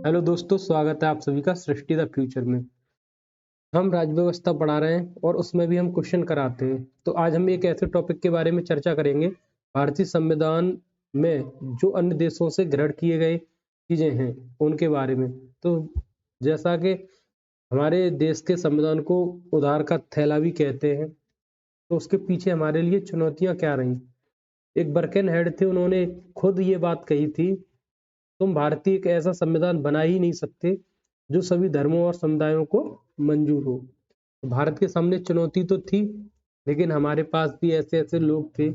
Hello दोस्तों, स्वागत है आप सभी का सृष्टि द फ्यूचर में। हम राज्य व्यवस्था पढ़ा रहे हैं और उसमें भी हम क्वेश्चन कराते हैं। तो आज हम एक ऐसे टॉपिक के बारे में चर्चा करेंगे, भारतीय संविधान में जो अन्य देशों से ग्रहण किए गए चीजें हैं उनके बारे में। तो जैसा कि हमारे देश के संविधान को उधार का थैला भी कहते हैं, तो उसके पीछे हमारे लिए चुनौतियां क्या रही। एक बर्कन हेड थे, उन्होंने खुद ये बात कही थी, तुम भारतीय एक ऐसा संविधान बना ही नहीं सकते जो सभी धर्मों और समुदायों को मंजूर हो। भारत के सामने चुनौती तो थी, लेकिन हमारे पास भी ऐसे ऐसे लोग थे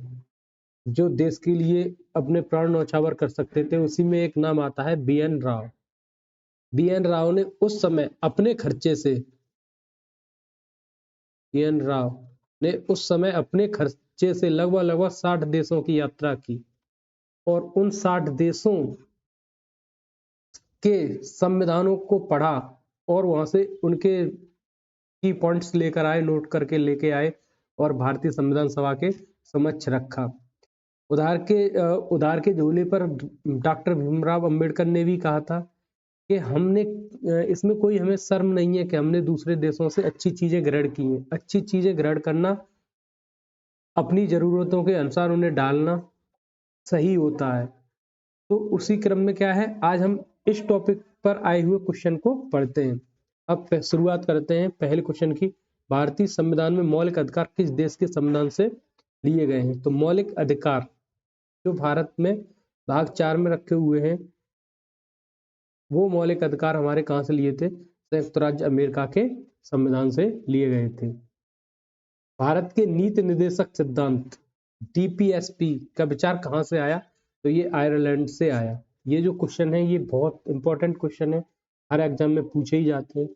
जो देश के लिए अपने प्राण न्यौछावर कर सकते थे। उसी में एक नाम आता है बी.एन. राव। बी.एन. राव ने उस समय अपने खर्चे से बी.एन. राव ने उस समय अपने खर्चे से लगभग लगभग 60 देशों की यात्रा की और उन 60 देशों के संविधानों को पढ़ा और वहां से उनके की पॉइंट्स लेकर आए, नोट करके लेके आए और भारतीय संविधान सभा के समक्ष रखा। उधार के झूले पर डॉक्टर भीमराव अंबेडकर ने भी कहा था कि हमने इसमें कोई हमें शर्म नहीं है कि हमने दूसरे देशों से अच्छी चीजें ग्रहण की हैं। अच्छी चीजें ग्रहण करना, अपनी जरूरतों के अनुसार उन्हें डालना सही होता है। तो उसी क्रम में क्या है, आज हम इस टॉपिक पर आए हुए क्वेश्चन को पढ़ते हैं। अब शुरुआत करते हैं पहले क्वेश्चन की। भारतीय संविधान में मौलिक अधिकार किस देश के संविधान से लिए गए हैं? तो मौलिक अधिकार जो भारत में भाग 4 में रखे हुए हैं, वो मौलिक अधिकार हमारे कहाँ से लिए थे? संयुक्त राज्य अमेरिका के संविधान से लिए गए थे। भारत के नीति निर्देशक सिद्धांत डीपीएसपी का विचार कहाँ से आया? तो ये आयरलैंड से आया। ये जो क्वेश्चन है ये बहुत इंपॉर्टेंट क्वेश्चन है, हर एग्जाम में पूछे ही जाते हैं।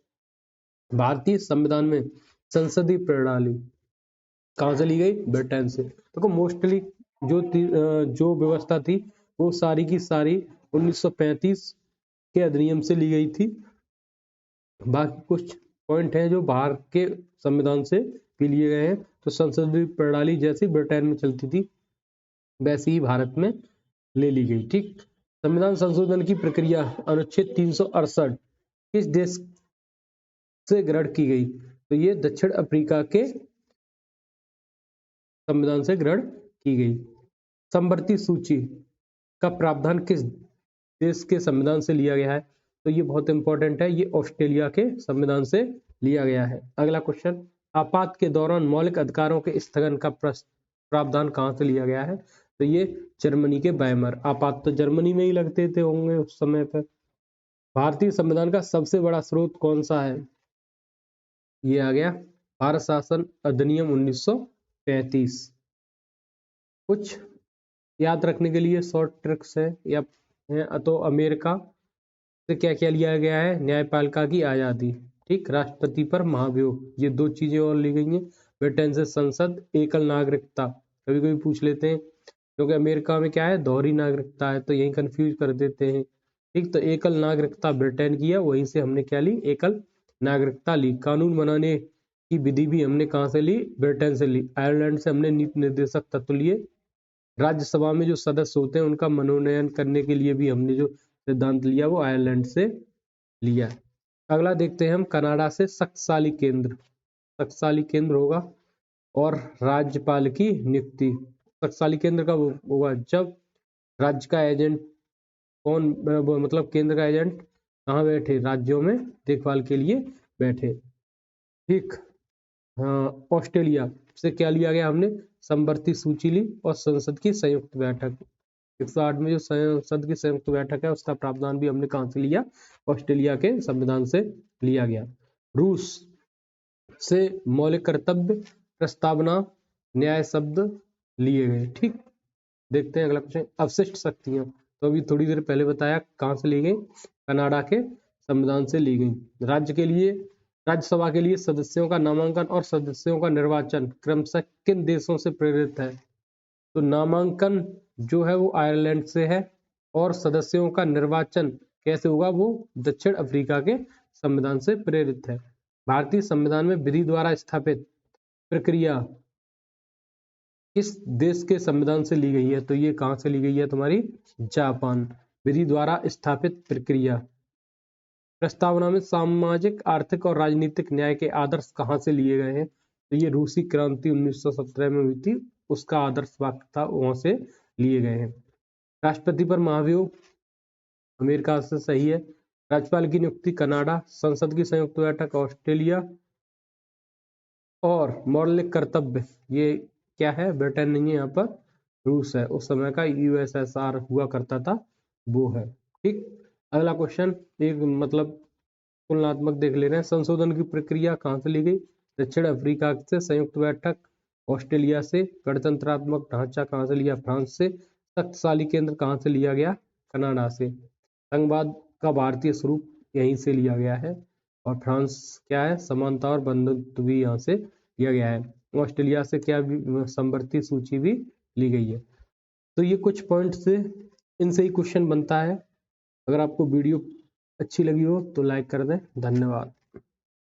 भारतीय संविधान में संसदीय प्रणाली कहाँ से ली गई? ब्रिटेन से। देखो मोस्टली जो व्यवस्था थी वो सारी की सारी 1935 के अधिनियम से ली गई थी। बाकी कुछ पॉइंट हैं जो बाहर के संविधान से भी लिए गए हैं। तो संसदीय प्रणाली जैसी ब्रिटेन में चलती थी वैसी ही भारत में ले ली गई। ठीक, संविधान संशोधन की प्रक्रिया अनुच्छेद 368 किस देश से ग्रहण की गई? तो ये दक्षिण अफ्रीका के संविधान से ग्रहण की गई। समवर्ती सूची का प्रावधान किस देश के संविधान से लिया गया है? तो ये बहुत इंपॉर्टेंट है, ये ऑस्ट्रेलिया के संविधान से लिया गया है। अगला क्वेश्चन, आपात के दौरान मौलिक अधिकारों के स्थगन का प्रावधान कहाँ से लिया गया है? तो ये जर्मनी के वाइमर। आपात तो जर्मनी में ही लगते थे होंगे उस समय पर। भारतीय संविधान का सबसे बड़ा स्रोत कौन सा है? ये आ गया भारत शासन अधिनियम 1935। कुछ याद रखने के लिए शॉर्ट ट्रिक्स है या तो अमेरिका से क्या क्या लिया गया है? न्यायपालिका की आजादी, ठीक, राष्ट्रपति पर महाभियोग, ये दो चीजें और ली गई हैं। ब्रिटेन से संसद, एकल नागरिकता, कभी कभी पूछ लेते हैं क्योंकि अमेरिका में क्या है, दोहरी नागरिकता है तो यही कंफ्यूज कर देते हैं। ठीक, तो एकल नागरिकता ब्रिटेन की है, वहीं से हमने क्या ली? एकल नागरिकता ली। कानून बनाने की विधि भी हमने कहाँ से ली? ब्रिटेन से ली। आयरलैंड से हमने नीति निर्देशक तत्व लिए। राज्यसभा में जो सदस्य होते हैं उनका मनोनयन करने के लिए भी हमने जो सिद्धांत लिया वो आयरलैंड से लिया। अगला देखते हैं हम, कनाडा से शक्तिशाली केंद्र। शक्तिशाली केंद्र होगा और राज्यपाल की नियुक्ति। शक्तिशाली केंद्र कब होगा? जब राज्य का एजेंट कौन, मतलब केंद्र का एजेंट कहाँ बैठे? राज्यों में देखभाल के लिए बैठे। ठीक, हाँ, ऑस्ट्रेलिया से क्या लिया गया हमने? समवर्ती सूची ली और संसद की संयुक्त बैठक। 108 में जो संसद की संयुक्त बैठक है उसका प्रावधान भी हमने कहाँ से लिया? ऑस्ट्रेलिया के संविधान से लिया गया। रूस से मौलिक कर्तव्य, प्रस्तावना, न्याय शब्द लिए गए। ठीक, देखते हैं अगला क्वेश्चन, अवशिष्ट शक्तियां। तो अभी थोड़ी देर पहले बताया कहाँ से ली गई? कनाडा के संविधान से ली गई। राज्यसभा के लिए सदस्यों का नामांकन और सदस्यों का निर्वाचन क्रमशः किन देशों से प्रेरित है? तो नामांकन जो है वो आयरलैंड से है और सदस्यों का निर्वाचन कैसे होगा? वो दक्षिण अफ्रीका के संविधान से प्रेरित है। भारतीय संविधान में विधि द्वारा स्थापित प्रक्रिया किस देश के संविधान से ली गई है? तो ये कहाँ से ली गई है? तुम्हारी जापान। विधि द्वारा स्थापित प्रक्रिया प्रस्तावना में सामाजिक, आर्थिक और राजनीतिक न्याय के आदर्श कहाँ से लिए गए हैं? तो ये रूसी क्रांति 1917 में हुई थी, उसका आदर्श वाक्य था, वहां से लिए गए हैं। राष्ट्रपति पर महाभियोग, अमेरिका से सही है। राज्यपाल की नियुक्ति कनाडा। संसद की संयुक्त बैठक ऑस्ट्रेलिया। और मौलिक कर्तव्य ये क्या है? ब्रिटेन नहीं है यहाँ पर, रूस है। उस समय का यूएसएसआर हुआ करता था, वो है। ठीक, अगला क्वेश्चन एक मतलब तुलनात्मक देख ले रहे हैं। संशोधन की प्रक्रिया कहाँ से ली गई? दक्षिण अफ्रीका से। संयुक्त बैठक ऑस्ट्रेलिया से। गणतंत्रात्मक ढांचा कहाँ से लिया? फ्रांस से। शक्तिशाली केंद्र कहाँ से लिया गया? कनाडा से। संघवाद का भारतीय स्वरूप यहीं से लिया गया है। और फ्रांस क्या है? समानता और बंधुत्व भी यहाँ से लिया गया है। ऑस्ट्रेलिया से क्या संवर्ती सूची भी ली गई है। तो ये कुछ पॉइंट से इनसे ही क्वेश्चन बनता है। अगर आपको वीडियो अच्छी लगी हो तो लाइक कर दें। धन्यवाद।